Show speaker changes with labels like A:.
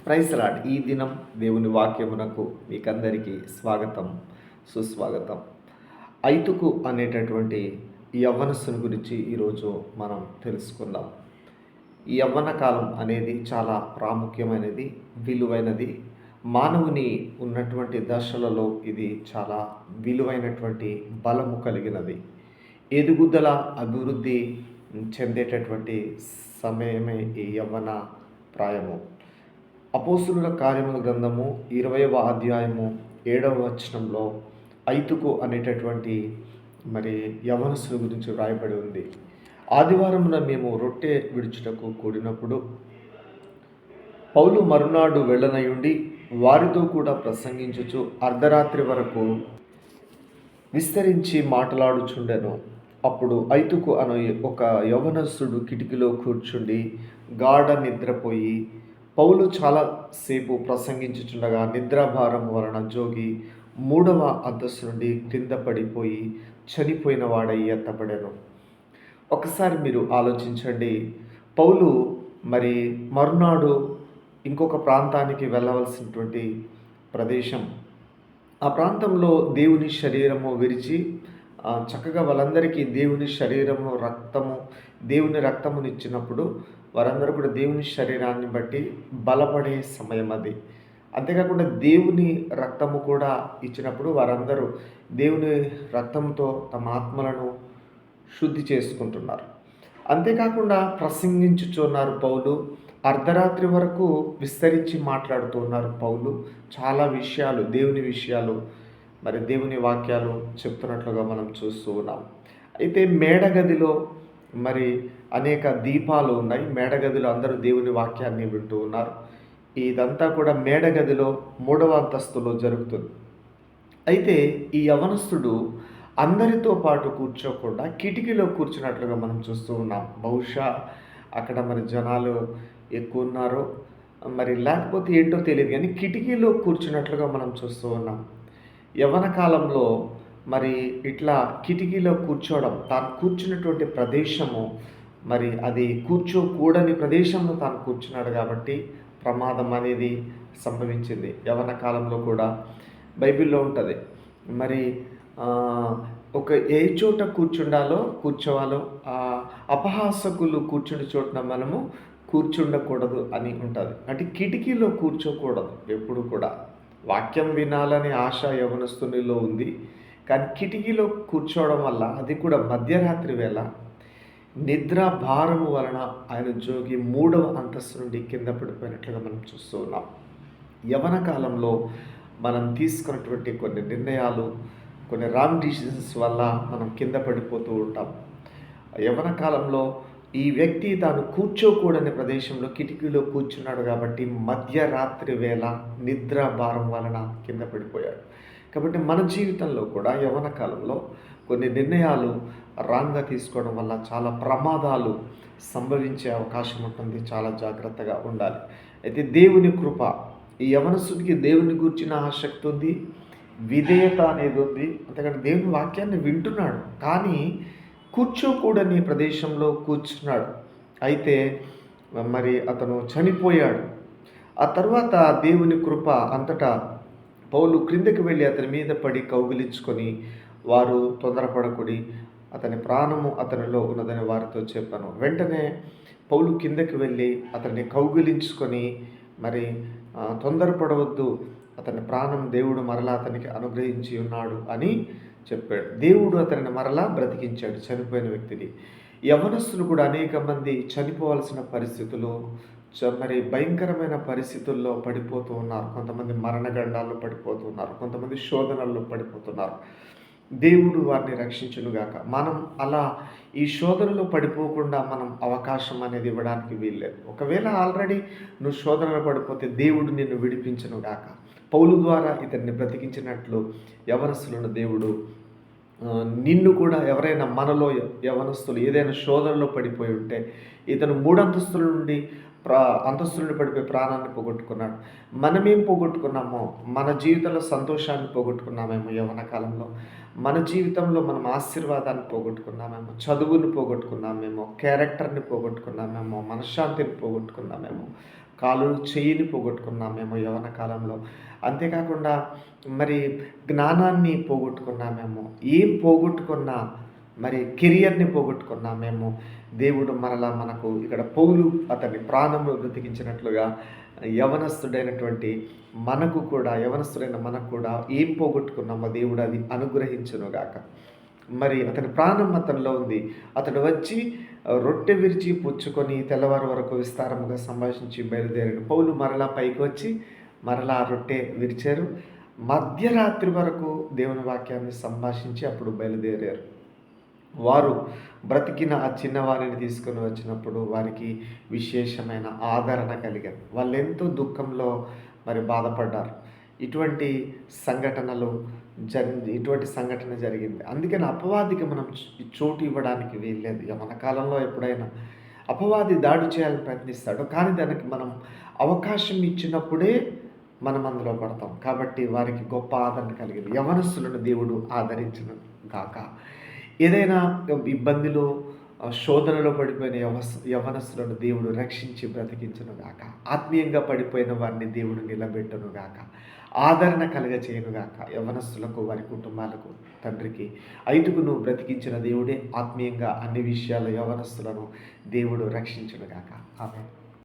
A: Praise lord. ఈ దినం దేవుని వాక్యమునకు మీకందరికీ స్వాగతం, సుస్వాగతం. ఐతుకు అనేటటువంటి యవ్వనస్తుని గురించి ఈరోజు మనం తెలుసుకుందాం. ఈ యవ్వన కాలం అనేది చాలా ప్రాముఖ్యమైనది, విలువైనది. మానవుని ఉన్నటువంటి దశలలో ఇది చాలా విలువైనటువంటి బలము కలిగినది. ఎదుగుదల, అభివృద్ధి చెందేటటువంటి సమయమే ఈ యవ్వన ప్రాయము. అపోస్తుల కార్యముల గ్రంథము 20వ అధ్యాయము 7వ వచనంలో ఐతుకు అనేటటువంటి యవనస్తుల గురించి వ్రాయబడి ఉంది. ఆదివారమున మేము రొట్టె విడుచుటకు కూడినప్పుడు పౌలు మరునాడు వెళ్ళనయుండి వారితో కూడా ప్రసంగించుచు అర్ధరాత్రి వరకు విస్తరించి మాట్లాడుచుండెను. అప్పుడు ఐతుకు అను ఒక యవనస్తుడు కిటికీలో కూర్చుండి గాఢ నిద్రపోయి, పౌలు చాలాసేపు ప్రసంగించుచుండగా నిద్రాభారం వలన జోగి 3వ అంతస్తు నుండి క్రింద పడిపోయి చనిపోయిన వాడై ఎత్తపడెను. ఒకసారి మీరు ఆలోచించండి. పౌలు మరునాడు ఇంకొక ప్రాంతానికి వెళ్ళవలసినటువంటి ప్రదేశం. ఆ ప్రాంతంలో దేవుని శరీరము విరిచి చక్కగా వాళ్ళందరికీ దేవుని శరీరము దేవుని రక్తమునిచ్చినప్పుడు వారందరూ కూడా దేవుని శరీరాన్ని బట్టి బలపడే సమయం అది. అంతేకాకుండా దేవుని రక్తము కూడా ఇచ్చినప్పుడు వారందరూ దేవుని రక్తంతో తమ ఆత్మలను శుద్ధి చేసుకుంటున్నారు. అంతేకాకుండా ప్రసంగించుచున్నారు పౌలు. అర్ధరాత్రి వరకు విస్తరించి మాట్లాడుతూ ఉన్నారు పౌలు. చాలా విషయాలు, దేవుని విషయాలు, దేవుని వాక్యాలు చెప్తున్నట్లుగా మనం చూస్తూ ఉన్నాం. అయితే మేడగదిలో అనేక దీపాలు ఉన్నాయి. మేడగదిలో అందరూ దేవుని వాక్యాన్ని వింటూ ఉన్నారు. ఇదంతా కూడా మేడగదిలో 3వ అంతస్తులో జరుగుతుంది. అయితే ఈ యవనస్తుడు అందరితో పాటు కూర్చోకుండా కిటికీలో కూర్చున్నట్లుగా మనం చూస్తూ ఉన్నాం. బహుశా అక్కడ జనాలు ఎక్కువ ఉన్నారో లేకపోతే ఏంటో తెలియదు, కానీ కిటికీలో కూర్చున్నట్లుగా మనం చూస్తూ ఉన్నాం. యవ్వన కాలంలో ఇట్లా కిటికీలో కూర్చోవడం, తాను కూర్చున్నటువంటి ప్రదేశము అది కూర్చోకూడని ప్రదేశంలో తాను కూర్చున్నాడు కాబట్టి ప్రమాదం అనేది సంభవించింది. యవ్వన కాలంలో కూడా బైబిల్లో ఉంటుంది. ఒక ఏ చోట కూర్చోవాలో అపహాసకులు కూర్చుని చోటున మనము కూర్చుండకూడదు అని ఉంటుంది. అంటే కిటికీలో కూర్చోకూడదు ఎప్పుడు కూడా. వాక్యం వినాలనే ఆశ యవనస్తునిలో ఉంది, కానీ కిటికీలో కూర్చోవడం వల్ల, అది కూడా మధ్యరాత్రి వేళ నిద్ర భారము వలన ఆయన జోగి 3వ అంతస్తు నుండి కింద పడిపోయినట్లుగా మనం చూస్తూ ఉన్నాం. యవ్వన కాలంలో మనం తీసుకున్నటువంటి కొన్ని నిర్ణయాలు, కొన్ని రాంగ్ డిసిషన్స్ వల్ల మనం కింద పడిపోతూ ఉంటాం. యవ్వన కాలంలో ఈ వ్యక్తి తాను కూర్చోకూడని ప్రదేశంలో కిటికీలో కూర్చున్నాడు కాబట్టి మధ్యరాత్రి వేళ నిద్ర భారం వలన కింద పడిపోయాడు. కాబట్టి మన జీవితంలో కూడా యవ్వన కాలంలో కొన్ని నిర్ణయాలు రాంగ్గా తీసుకోవడం వల్ల చాలా ప్రమాదాలు సంభవించే అవకాశం ఉంటుంది. చాలా జాగ్రత్తగా ఉండాలి. అయితే దేవుని కృప, ఈ యవనస్తుడికి దేవుని గూర్చిన ఆసక్తి ఉంది, విధేయత అనేది ఉంది. అంతేకాని దేవుని వాక్యాన్ని వింటున్నాడు, కానీ కూర్చోకూడని ప్రదేశంలో కూర్చున్నాడు. అయితే అతను చనిపోయాడు. ఆ తర్వాత దేవుని కృప అంతటా పౌలు క్రిందకి వెళ్ళి అతని మీద పడి కౌగిలించుకొని, వారు తొందరపడకుడి, అతని ప్రాణము అతనిలో ఉన్నదని వారితో చెప్పాను. వెంటనే పౌలు కిందకి వెళ్ళి అతన్ని కౌగిలించుకొని తొందరపడవద్దు, అతని ప్రాణం దేవుడు మరలా అతనికి అనుగ్రహించి ఉన్నాడు అని చెప్పాడు. దేవుడు అతనిని మరలా బ్రతికించాడు, చనిపోయిన వ్యక్తిని. యవ్వనస్తులు కూడా అనేక మంది చనిపోవాల్సిన పరిస్థితులు, భయంకరమైన పరిస్థితుల్లో పడిపోతూ ఉన్నారు. కొంతమంది మరణగండాల్లో పడిపోతూ ఉన్నారు, కొంతమంది శోధనల్లో పడిపోతున్నారు. దేవుడు వారిని రక్షించునుగాక. మనం అలా ఈ శోధనలో పడిపోకుండా మనం అవకాశం అనేది ఇవ్వడానికి వీల్లేదు. ఒకవేళ ఆల్రెడీ నువ్వు శోధనలో పడిపోతే దేవుడు నిన్ను విడిపించునుగాక. పౌలు ద్వారా ఇతన్ని బ్రతికించినట్లు యవనస్తులను దేవుడు నిన్ను కూడా, ఎవరైనా మనలో యవనస్తులు ఏదైనా శోధనలో పడిపోయి ఉంటే, ఇతను 3 అంతస్తుల నుండి పడిపోయి ప్రాణాన్ని పోగొట్టుకున్నాడు. మనమేం పోగొట్టుకున్నామో, మన జీవితంలో సంతోషాన్ని పోగొట్టుకున్నామేమో యవ్వన కాలంలో, మన జీవితంలో మనం ఆశీర్వాదాన్ని పోగొట్టుకున్నామేమో, చదువుని పోగొట్టుకున్నామేమో, క్యారెక్టర్ని పోగొట్టుకున్నామేమో, మనశ్శాంతిని పోగొట్టుకున్నామేమో. కాలు చెయ్యిని పోగొట్టుకున్నామేమో యవ్వన కాలంలో. అంతేకాకుండా మరి జ్ఞానాన్ని పోగొట్టుకున్నామేమో. ఏం పోగొట్టుకున్నా మరి కెరియర్‌ని పోగొట్టుకున్నామేమో. దేవుడు మరలా మనకు ఇక్కడ పౌలు అతని ప్రాణములు బ్రతికించినట్లుగా యవనస్తుడైన మనకు కూడా ఏం పోగొట్టుకున్నామో దేవుడు అది అనుగ్రహించునుగాక. మరి అతని ప్రాణం అతనిలో ఉంది. అతడు వచ్చి రొట్టె విరిచి పుచ్చుకొని తెల్లవారు వరకు విస్తారముగా సంభాషించి బయలుదేరాడు. పౌలు మరలా పైకి వచ్చి మరలా ఆ రొట్టె విరిచారు. మధ్యరాత్రి వరకు దేవుని వాక్యాన్ని సంభాషించి అప్పుడు బయలుదేరారు. వారు బ్రతికిన ఆ చిన్నవారిని తీసుకొని వచ్చినప్పుడు వారికి విశేషమైన ఆదరణ కలిగారు. వాళ్ళెంతో దుఃఖంలో మరి బాధపడ్డారు. ఇటువంటి ఇటువంటి సంఘటన జరిగింది. అందుకని అపవాదికి మనం చోటు ఇవ్వడానికి వీల్లేదు. మన కాలంలో ఎప్పుడైనా అపవాది దాడి చేయాలని ప్రయత్నిస్తాడు. కానీ దానికి మనం అవకాశం ఇచ్చినప్పుడే మనం అందులో పడతాం. కాబట్టి వారికి గొప్ప ఆదరణ కలిగింది. యవనస్తులను దేవుడు ఆదరించును గాక. ఏదైనా ఇబ్బందిలో శోధనలో పడిపోయిన యవ్వనస్తులను దేవుడు రక్షించి బ్రతికించును గాక. ఆత్మీయంగా పడిపోయిన వారిని దేవుడు నిలబెట్టును గాక. ఆదరణ కలగచేయును గాక. యవ్వనస్తులకు వారి కుటుంబాలకు తండ్రికి 5గును బ్రతికించిన దేవుడే ఆత్మీయంగా అన్ని విషయాల యవ్వనస్తులను దేవుడు రక్షించును గాక. ఆమేన్.